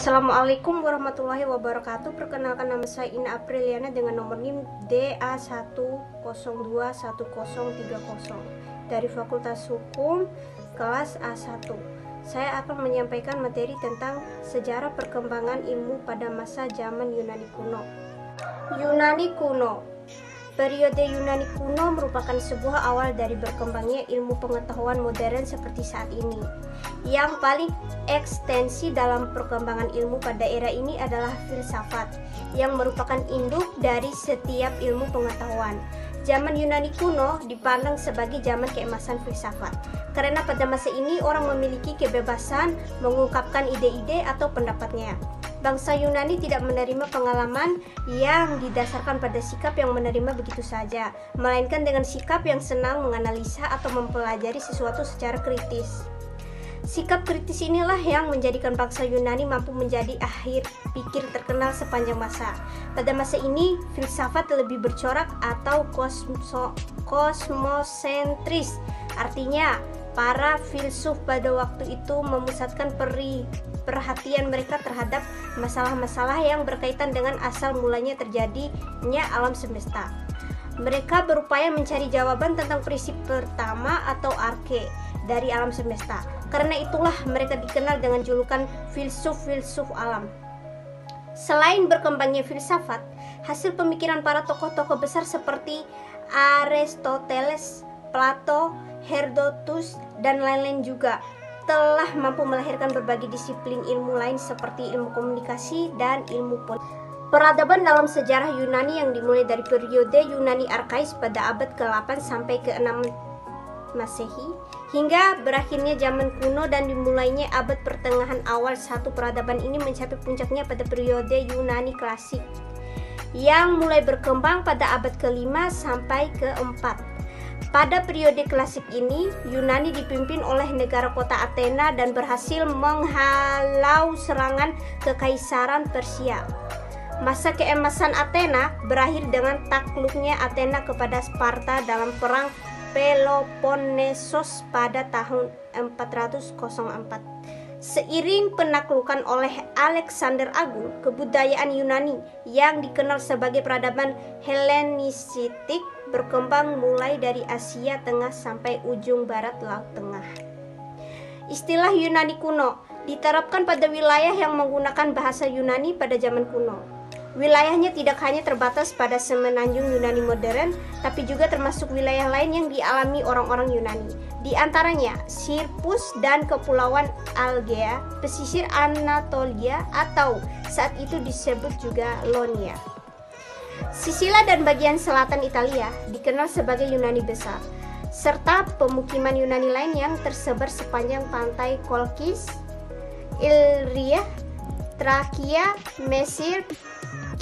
Assalamualaikum warahmatullahi wabarakatuh. Perkenalkan, nama saya Ina Apriliana dengan nomor NIM DA1021030 dari Fakultas Hukum kelas A1. Saya akan menyampaikan materi tentang sejarah perkembangan ilmu pada masa zaman Yunani kuno. Yunani kuno. Periode Yunani kuno merupakan sebuah awal dari berkembangnya ilmu pengetahuan modern seperti saat ini. Yang paling ekstensi dalam perkembangan ilmu pada era ini adalah filsafat, yang merupakan induk dari setiap ilmu pengetahuan. Zaman Yunani kuno dipandang sebagai zaman keemasan filsafat, karena pada masa ini orang memiliki kebebasan mengungkapkan ide-ide atau pendapatnya. Bangsa Yunani tidak menerima pengalaman yang didasarkan pada sikap yang menerima begitu saja, melainkan dengan sikap yang senang menganalisa atau mempelajari sesuatu secara kritis. Sikap kritis inilah yang menjadikan bangsa Yunani mampu menjadi akhir pikir terkenal sepanjang masa. Pada masa ini, filsafat lebih bercorak atau kosmosentris. Artinya, para filsuf pada waktu itu memusatkan perhatian mereka terhadap masalah-masalah yang berkaitan dengan asal mulanya terjadinya alam semesta. Mereka berupaya mencari jawaban tentang prinsip pertama atau arke dari alam semesta. Karena itulah mereka dikenal dengan julukan filsuf-filsuf alam. Selain berkembangnya filsafat, hasil pemikiran para tokoh-tokoh besar seperti Aristoteles, Plato, Herodotus, dan lain-lain juga telah mampu melahirkan berbagai disiplin ilmu lain seperti ilmu komunikasi dan ilmu politik. Peradaban dalam sejarah Yunani yang dimulai dari periode Yunani Arkais pada abad ke-8 sampai ke-6 Masehi hingga berakhirnya zaman kuno dan dimulainya abad pertengahan awal. Satu peradaban ini mencapai puncaknya pada periode Yunani Klasik yang mulai berkembang pada abad ke-5 sampai ke-4. Pada periode klasik ini, Yunani dipimpin oleh negara kota Athena dan berhasil menghalau serangan kekaisaran Persia. Masa keemasan Athena berakhir dengan takluknya Athena kepada Sparta dalam perang Peloponnesos pada tahun 404. Seiring penaklukan oleh Alexander Agung, kebudayaan Yunani yang dikenal sebagai peradaban Helenistik berkembang mulai dari Asia Tengah sampai ujung barat Laut Tengah. Istilah Yunani kuno diterapkan pada wilayah yang menggunakan bahasa Yunani pada zaman kuno. Wilayahnya tidak hanya terbatas pada semenanjung Yunani modern, tapi juga termasuk wilayah lain yang dialami orang-orang Yunani. Di antaranya Sirpus dan Kepulauan Algea, pesisir Anatolia atau saat itu disebut juga Ionia. Sisilia dan bagian selatan Italia dikenal sebagai Yunani besar, serta pemukiman Yunani lain yang tersebar sepanjang pantai Kolkis, Illyria, Trakia, Mesir,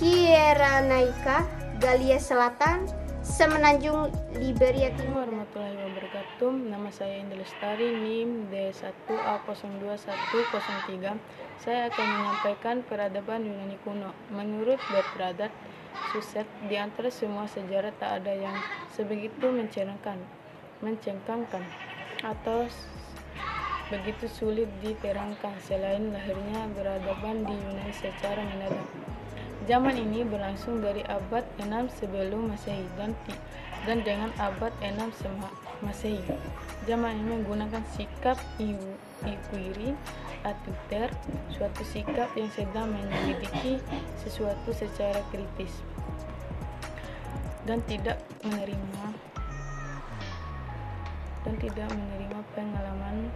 Kyrenaica, Galia Selatan, semenanjung Liberia Timur. Warahmatullahi wabarakatuh. Nama saya Indra Lestari, NIM D1A02103. Saya akan menyampaikan peradaban Yunani kuno. Menurut Bertrand Suset, di antara semua sejarah tak ada yang sebegitu mencengkangkan atau begitu sulit diterangkan selain lahirnya peradaban di Yunani secara mendadak. Zaman ini berlangsung dari abad 6 sebelum Masehi dan dengan abad 6 Masehi. Zaman ini menggunakan sikap inquiry atuter, suatu sikap yang sedang menyelidiki sesuatu secara kritis dan tidak menerima pengalaman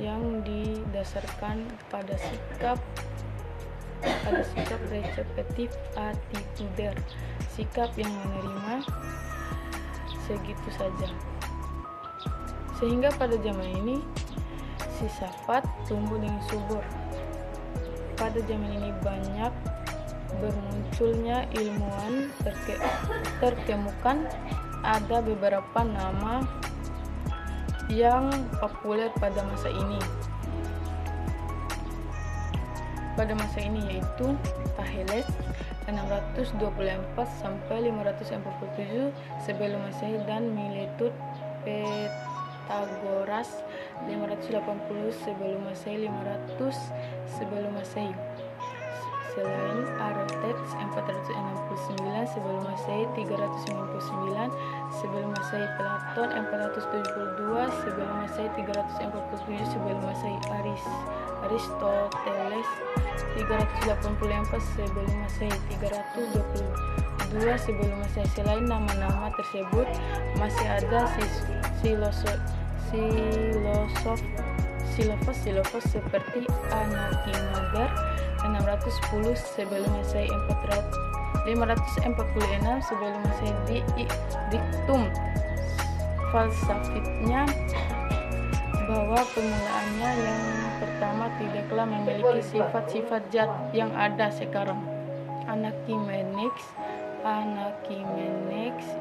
yang didasarkan pada sikap receptif attituder, sikap yang menerima segitu saja. Sehingga pada zaman ini filsafat tumbuh dengan subur. Pada zaman ini banyak bermunculnya ilmuwan terkemukan. Ada beberapa nama yang populer pada masa ini. Yaitu Thales 624 sampai 547 sebelum Masehi dan Miletus Pythagoras 580 sebelum Masehi 500 sebelum Masehi. selain Aristoteles 469 sebelum Masehi, 399 sebelum Masehi, Platon 472 sebelum Masehi, 347 sebelum Masehi, Aristoteles 384 sebelum Masehi, 322 sebelum Masehi. Selain nama-nama tersebut, masih ada filosof seperti Anaximander 610 sebelum Masehi, 546 sebelum Masehi. Diktum falsafitnya bahwa permulaannya yang pertama tidaklah memiliki sifat-sifat zat yang ada sekarang. Anaximenes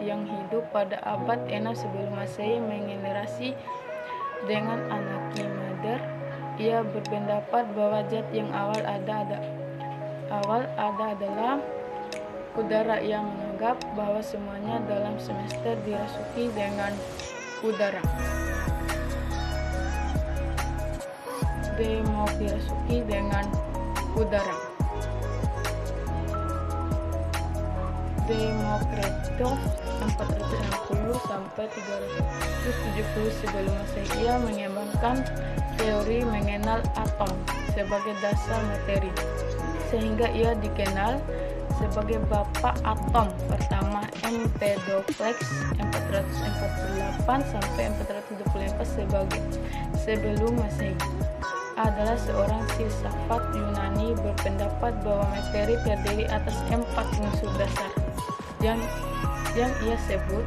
yang hidup pada abad 6 sebelum Masehi menggenerasi dengan Anaximander. Ia berpendapat bahwa zat yang awal ada adalah udara. Ia menganggap bahwa semuanya dalam semesta dirasuki dengan udara. Dirasuki dengan udara. Demokritos 460 sampai 370 sebelum Masehi. Ia mengembangkan teori mengenal atom sebagai dasar materi, sehingga ia dikenal sebagai bapak atom pertama. Empedokles 448 sampai 424 sebelum Masehi adalah seorang filsafat Yunani berpendapat bahwa materi terdiri atas 4 unsur dasar yang ia sebut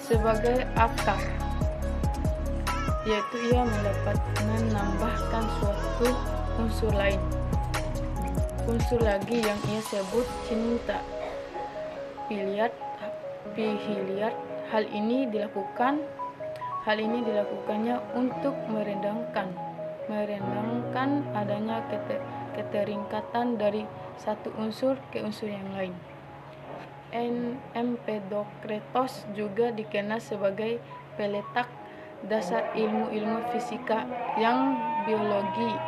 sebagai akar, yaitu ia menambahkan suatu unsur lagi yang ia sebut cinta, piliat. Hal ini dilakukannya untuk merendahkan adanya keterikatan dari satu unsur ke unsur yang lain. Empedokles juga dikenal sebagai peletak dasar ilmu-ilmu fisika yang biologi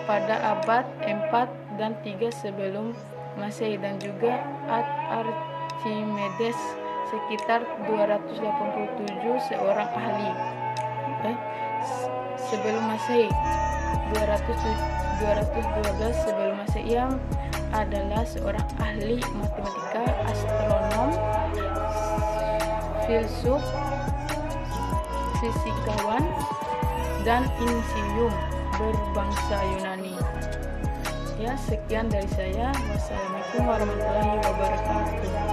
pada abad 4 dan 3 sebelum Masehi, dan juga Archimedes sekitar 287 seorang ahli sebelum Masehi. 212 sebelum Masehi. Ia adalah seorang ahli matematika, astronom, filsuf, fisikawan, dan insinyur berbangsa Yunani. Ya, sekian dari saya. Wassalamualaikum warahmatullahi wabarakatuh.